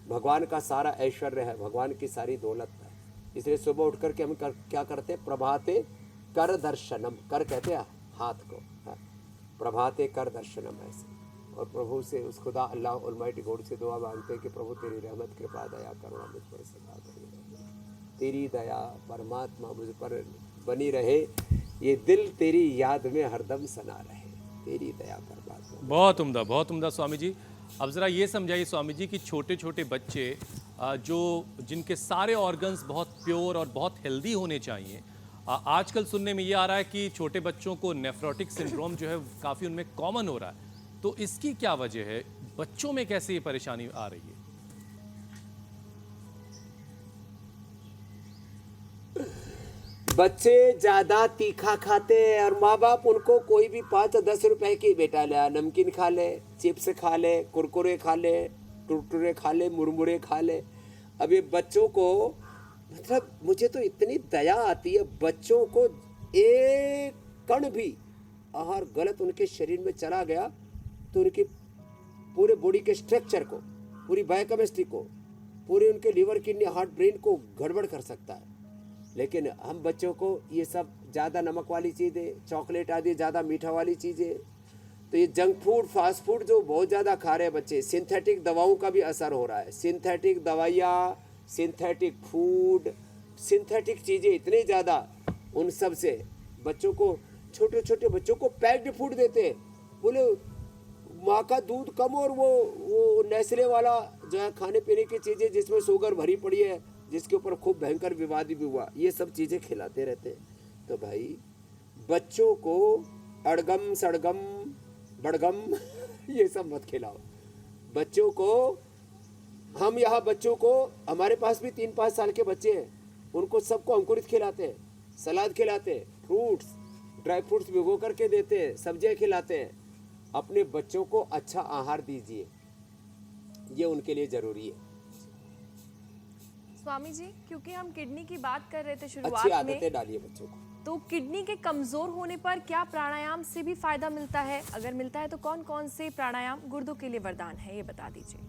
भगवान का सारा ऐश्वर्य है, भगवान की सारी दौलत है। इसलिए सुबह उठ करके हम क्या करते हैं? प्रभाते कर दर्शनम, कर कहते हैं हाथ को, हाँ। प्रभाते कर दर्शनम ऐसे। और प्रभु से, उस खुदा अल्लाह ऑलमाइटी गॉड से दुआ मांगते हैं कि प्रभु तेरी रहमत कृपा दया करुणा मुझ पर सदा बनी रहे, तेरी दया परमात्मा मुझ पर बनी रहे, ये दिल तेरी याद में हरदम सना रहे, तेरी दया परमात्मा। बहुत उम्दा स्वामी जी। अब ज़रा ये समझाइए स्वामी जी कि छोटे छोटे बच्चे जिनके सारे ऑर्गन्स बहुत प्योर और बहुत हेल्दी होने चाहिए, आजकल सुनने में ये आ रहा है कि छोटे बच्चों को नेफ्रोटिक सिंड्रोम जो है काफ़ी उनमें कॉमन हो रहा है, तो इसकी क्या वजह है? बच्चों में कैसे ये परेशानी आ रही है? बच्चे ज्यादा तीखा खाते हैं और माँ बाप उनको कोई भी 5-10 रुपए की, बेटा ले नमकीन खा ले, चिप्स खा ले, कुरकुरे खा ले, टुरटुरे खा ले, मुरमुरे खा ले। अब ये बच्चों को, मतलब मुझे तो इतनी दया आती है, बच्चों को एक कण भी आहार गलत उनके शरीर में चला गया तो उनकी पूरे बॉडी के स्ट्रक्चर को, पूरी बायोकेमिस्ट्री को, पूरे उनके लिवर, किडनी, हार्ट, ब्रेन को गड़बड़ कर सकता है। लेकिन हम बच्चों को ये सब ज़्यादा नमक वाली चीज़ें, चॉकलेट आदि ज़्यादा मीठा वाली चीज़ें, तो ये जंक फूड, फास्ट फूड जो बहुत ज़्यादा खा रहे हैं बच्चे, सिंथेटिक दवाओं का भी असर हो रहा है। सिंथेटिक दवाइयाँ, सिंथेटिक फूड, सिंथेटिक चीज़ें इतने ज़्यादा, उन सब से बच्चों को, छोटे छोटे बच्चों को पैक्ड फूड देते हैं। बोले माँ का दूध कम और वो नेस्ले वाला जो है खाने पीने की चीज़ें जिसमें शुगर भरी पड़ी है, जिसके ऊपर खूब भयंकर विवाद भी हुआ, ये सब चीज़ें खिलाते रहते हैं। तो भाई बच्चों को अड़गम सड़गम बड़गम ये सब मत खिलाओ बच्चों को। हम यहाँ बच्चों को, हमारे पास भी 3-5 साल के बच्चे हैं, उनको सबको अंकुरित खिलाते हैं, सलाद खिलाते हैं, फ्रूट्स ड्राई फ्रूट्स भिगो करके देते हैं, सब्जियाँ खिलाते हैं। अपने बच्चों को अच्छा आहार दीजिए, ये उनके लिए ज़रूरी है। स्वामी जी, क्योंकि हम किडनी की बात कर रहे थे अच्छी शुरुआत में, आदतें डालिए बच्चों को। तो किडनी के कमजोर होने पर क्या प्राणायाम से भी फायदा मिलता है? अगर मिलता है तो कौन कौन से प्राणायाम गुर्दों के लिए वरदान है, ये बता दीजिए।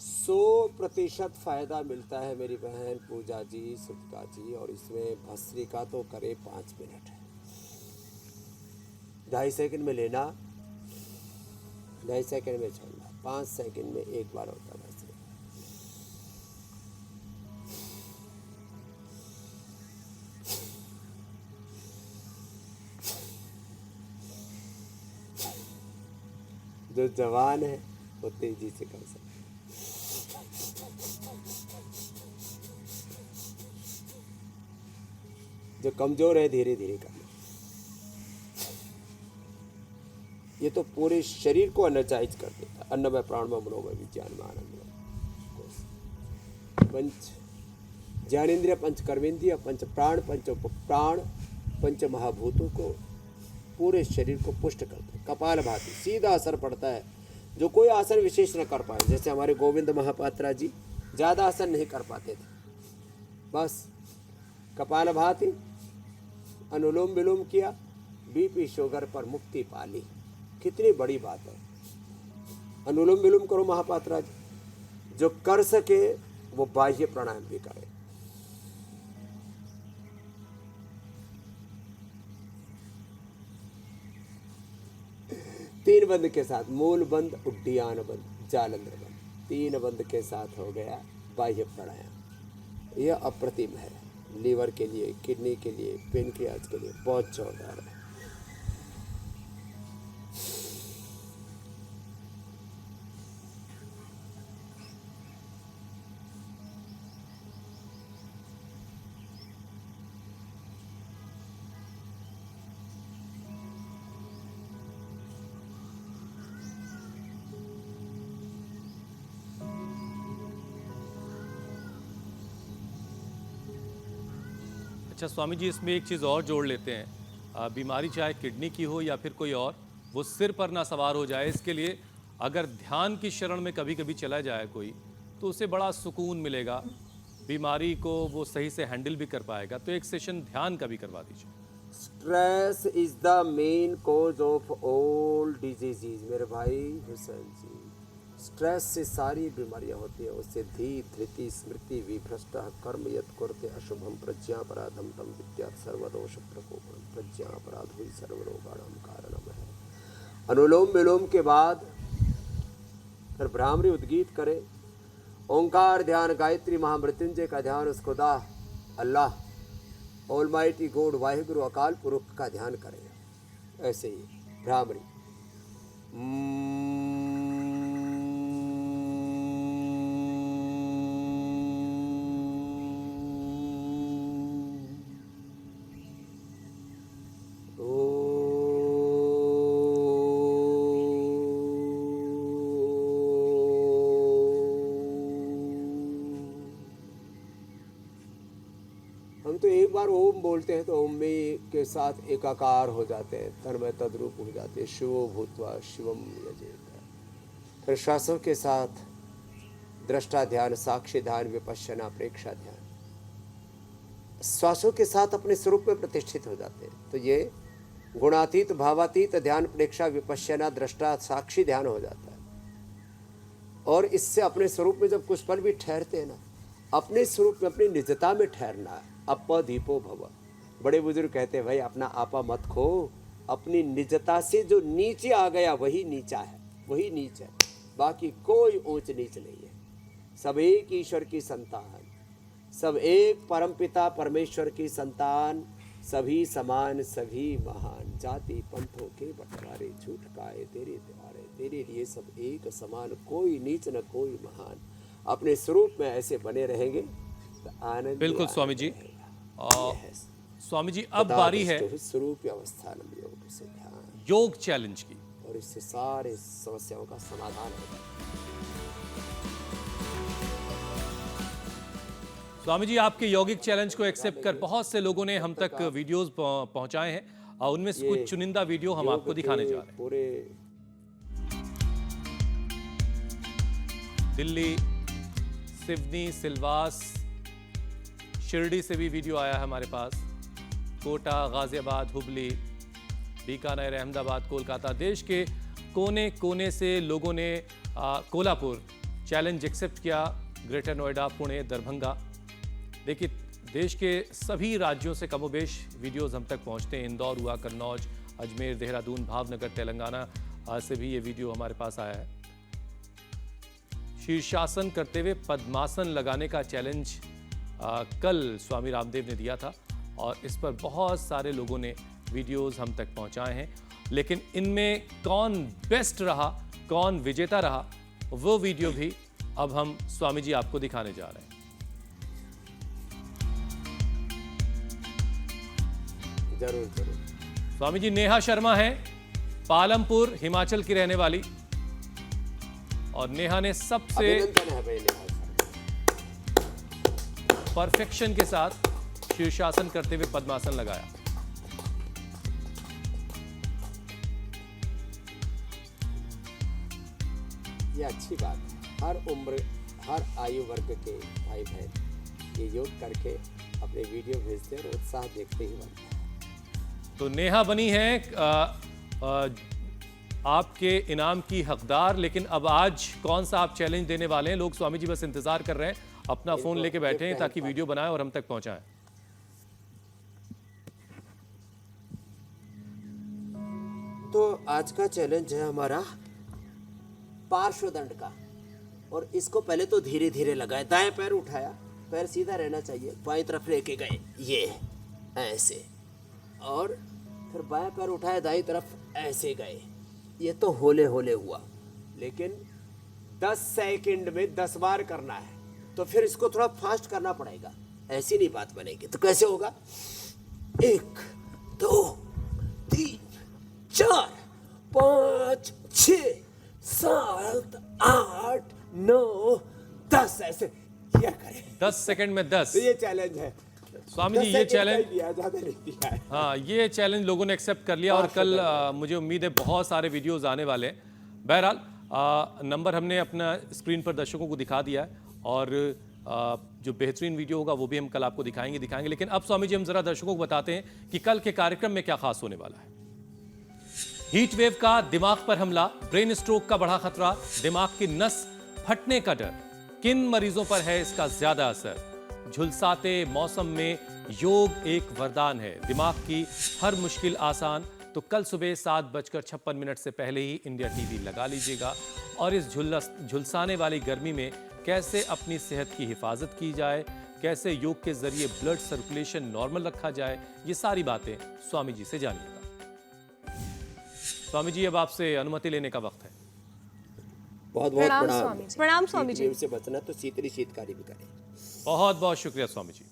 100% फायदा मिलता है मेरी बहन पूजा जी, सुटका जी। और इसमें भस्त्रिका तो करे 5 मिनट, 2.5 सेकंड में लेना, 2.5 सेकंड में छोड़ना, 5 सेकंड में एक बार होता है भस्त्रिका। जो जवान है वो तेजी से कर सकते, जो कमजोर है धीरे धीरे करना। ये तो पूरे शरीर को एनर्जाइज कर देता है। अन्नमय प्राणमय मनोमय विज्ञान में आनंदमय। पंच ज्ञानेन्द्रिय, पंच कर्मेंद्रिय, पंच प्राण, पंच प्राण, पंच महाभूतों को पूरे शरीर को पुष्ट करते हैं। कपाल भाती सीधा असर पड़ता है। जो कोई आसन विशेष न कर पाए, जैसे हमारे गोविंद महापात्रा जी ज़्यादा आसन नहीं कर पाते थे, बस कपाल भाती अनुलोम विलोम किया, बीपी शुगर पर मुक्ति पाली। कितनी बड़ी बात है। अनुलोम विलोम करो महापात्रा जी। जो कर सके वो बाह्य प्राणायाम भी करे। तीन बंद के साथ, मूल बंद, उड्डीयान बंद, जालंधर बंद, 3 बंद के साथ हो गया बाह्य प्राणायाम। यह अप्रतिम है। लीवर के लिए, किडनी के लिए, पेनक्रियाज के लिए बहुत जोरदार है। अच्छा स्वामी जी, इसमें एक चीज़ और जोड़ लेते हैं। बीमारी चाहे किडनी की हो या फिर कोई और, वो सिर पर ना सवार हो जाए, इसके लिए अगर ध्यान की शरण में कभी कभी चला जाए कोई, तो उसे बड़ा सुकून मिलेगा, बीमारी को वो सही से हैंडल भी कर पाएगा। तो एक सेशन ध्यान का भी करवा दीजिए। Stress is the main cause of all diseases. मेरे भाई हुसैन जी, स्ट्रेस से सारी बीमारियां होती है। उससे धी धृति स्मृति विभ्रष्ट कर्म यत् कुर्ते अशुभम प्रज्ञापराधम तम विद्यात् सर्वदोष प्रकोपम प्रज्ञापराध हुई सर्वरोगाणाम कारणम है। अनुलोम विलोम के बाद फिर भ्रामरी उद्गीत करे, ओंकार ध्यान, गायत्री महामृत्युंजय का ध्यान, उस खुदा अल्लाह ऑलमाइटी गॉड वाहिगुरु अकाल पुरुष का ध्यान करें। ऐसे ही भ्रामरी हम तो एक बार ओम बोलते हैं तो ओम में के साथ एकाकार हो जाते हैं, तन्मय तद्रूप हो जाते हैं। शिवो भूत्वा शिवम यजेत। फिर श्वासों के साथ दृष्टा ध्यान, साक्षी ध्यान, विपश्यना, प्रेक्षा ध्यान, श्वासों के साथ अपने स्वरूप में प्रतिष्ठित हो जाते हैं। तो ये गुणातीत भावातीत ध्यान, प्रेक्षा, विपश्यना, दृष्टा, साक्षी ध्यान हो जाता है। और इससे अपने स्वरूप में जब कुछ पल भी ठहरते हैं ना, अपने स्वरूप में, अपनी निजता में ठहरना है। अपदीपो भव। बड़े बुजुर्ग कहते हैं भाई अपना आपा मत खो, अपनी निजता से जो नीचे आ गया वही नीचा है, वही नीच है, बाकी कोई ऊंच नीच नहीं है। सब एक ईश्वर की संतान, सब एक परमपिता परमेश्वर की संतान, सभी समान सभी महान, जाति पंथों के बंटवारे झूठ काए तेरे द्वारे, तेरे लिए सब एक समान, कोई नीच न कोई महान। अपने स्वरूप में ऐसे बने रहेंगे तो आनंद बिल्कुल स्वामी जी। और स्वामी जी अब बारी है स्वरूप अवस्थान योग से ध्यान योग चैलेंज की। और इससे सारे समस्याओं का समाधान होगा। स्वामी जी आपके यौगिक चैलेंज को एक्सेप्ट कर बहुत से लोगों ने हम तक वीडियोस पहुंचाए हैं और उनमें से कुछ चुनिंदा वीडियो हम आपको दिखाने जा रहे हैं। पूरे दिल्ली, सिवनी, सिलवास, शिरडी से भी वीडियो आया है हमारे पास, कोटा, गाजियाबाद, हुबली, बीकानेर, अहमदाबाद, कोलकाता, देश के कोने कोने से लोगों ने कोल्हापुर चैलेंज एक्सेप्ट किया, ग्रेटर नोएडा, पुणे, दरभंगा। देखिए देश के सभी राज्यों से कमोबेश वीडियोस हम तक पहुंचते हैं। इंदौर हुआ, कन्नौज, अजमेर, देहरादून, भावनगर, तेलंगाना से भी ये वीडियो हमारे पास आया है। शीर्षासन करते हुए पद्मासन लगाने का चैलेंज कल स्वामी रामदेव ने दिया था और इस पर बहुत सारे लोगों ने वीडियोस हम तक पहुंचाए हैं, लेकिन इनमें कौन बेस्ट रहा, कौन विजेता रहा, वो वीडियो भी अब हम स्वामी जी आपको दिखाने जा रहे हैं। जरूर जरूर। स्वामी जी नेहा शर्मा है, पालमपुर, हिमाचल की रहने वाली, और नेहा ने सबसे अभिनंदन है भाई नेहा सर। परफेक्शन के साथ शीर्षासन करते हुए पद्मासन लगाया। ये अच्छी बात है। हर उम्र, हर आयु वर्ग के भाई बहन ये योग करके अपने वीडियो भेजते हैं और उत्साह देखते ही बनता है। तो नेहा बनी है आपके इनाम की हकदार, लेकिन अब आज कौन सा आप चैलेंज देने वाले हैं? लोग स्वामी जी बस इंतजार कर रहे हैं, अपना फोन लेके बैठे हैं ताकि वीडियो बनाएं और हम तक पहुंचाएं। तो आज का चैलेंज है हमारा पार्श्वदंड का, और इसको पहले तो धीरे धीरे लगाए। दाएं पैर उठाया, पैर सीधा रहना चाहिए, बाएं तरफ लेके गए ये ऐसे, और फिर बाएं पैर उठाया, दाएं तरफ ऐसे गए। ये तो होले होले हुआ, लेकिन 10 सेकंड में 10 बार करना है, तो फिर इसको थोड़ा फास्ट करना पड़ेगा, ऐसी नहीं बात बनेगी। तो कैसे होगा? 1 2 3 4 5 6 7 8 9 10 ऐसे किया करें। 10 सेकंड में 10। तो ये चैलेंज है स्वामी जी, ये चैलेंज ज्यादा नहीं दिया है। हाँ, ये चैलेंज लोगों ने एक्सेप्ट कर लिया और कल मुझे उम्मीद है बहुत सारे वीडियोस आने वाले हैं। बहरहाल नंबर हमने अपना स्क्रीन पर दर्शकों को दिखा दिया है और जो बेहतरीन वीडियो होगा वो भी हम कल आपको दिखाएंगे। लेकिन अब स्वामी जी हम जरा दर्शकों को बताते हैं कि कल के कार्यक्रम में क्या खास होने वाला है। हीट वेव का दिमाग पर हमला, ब्रेन स्ट्रोक का बढ़ा खतरा, दिमाग की नस फटने का डर, किन मरीजों पर है इसका ज्यादा असर? झुलसाते मौसम में योग एक वरदान है, दिमाग की हर मुश्किल आसान। तो कल सुबह 7:56 से पहले ही इंडिया टीवी लगा लीजिएगा और इस झुलसाने वाली गर्मी में कैसे अपनी सेहत की हिफाजत की जाए, कैसे योग के जरिए ब्लड सर्कुलेशन नॉर्मल रखा जाए, ये सारी बातें स्वामी जी से जानिएगा। स्वामी जी अब आपसे अनुमति लेने का वक्त है। बहुत बहुत प्रणाम प्रणाम। स्वामी जी। प्रणाम स्वामी जी। से बचना तो शीतली शीतकारी भी करें। बहुत बहुत शुक्रिया स्वामी जी।